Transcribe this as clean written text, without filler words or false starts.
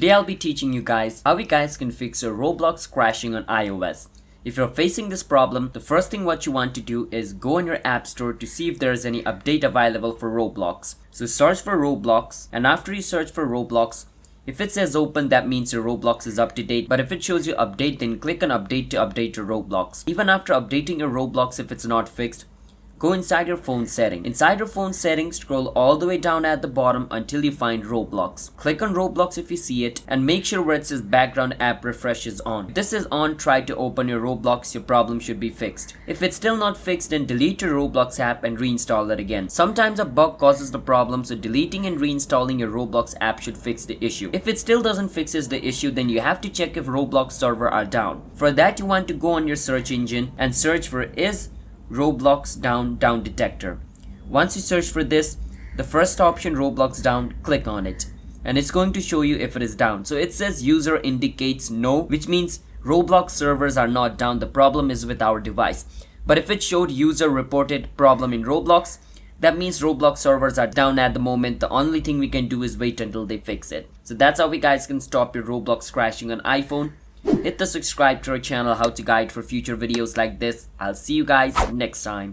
Today I'll be teaching you guys how you guys can fix your Roblox crashing on iOS. If you're facing this problem, the first thing what you want to do is go on your app store to see if there's any update available for Roblox. So search for Roblox, and after you search for Roblox, if it says open, that means your Roblox is up to date. But if it shows you update, then click on update to update your Roblox. Even after updating your Roblox, if it's not fixed, go inside your phone setting. Inside your phone settings, scroll all the way down at the bottom until you find Roblox. Click on Roblox if you see it, and make sure where it says background app refresh is on. If this is on, try to open your Roblox, your problem should be fixed. If it's still not fixed, then delete your Roblox app and reinstall it again. Sometimes a bug causes the problem, so deleting and reinstalling your Roblox app should fix the issue. If it still doesn't fixes the issue, then you have to check if Roblox server are down. For that, you want to go on your search engine and search for is Roblox down detector. Once you search for this, the first option Roblox down, click on it, and it's going to show you if it is down. So it says user indicates no, which means Roblox servers are not down, the problem is with our device. But if it showed user reported problem in Roblox, that means Roblox servers are down at the moment. The only thing we can do is wait until they fix it. So that's how we guys can stop your Roblox crashing on iPhone. Hit the subscribe to our channel, how to guide for future videos like this. I'll see you guys next time.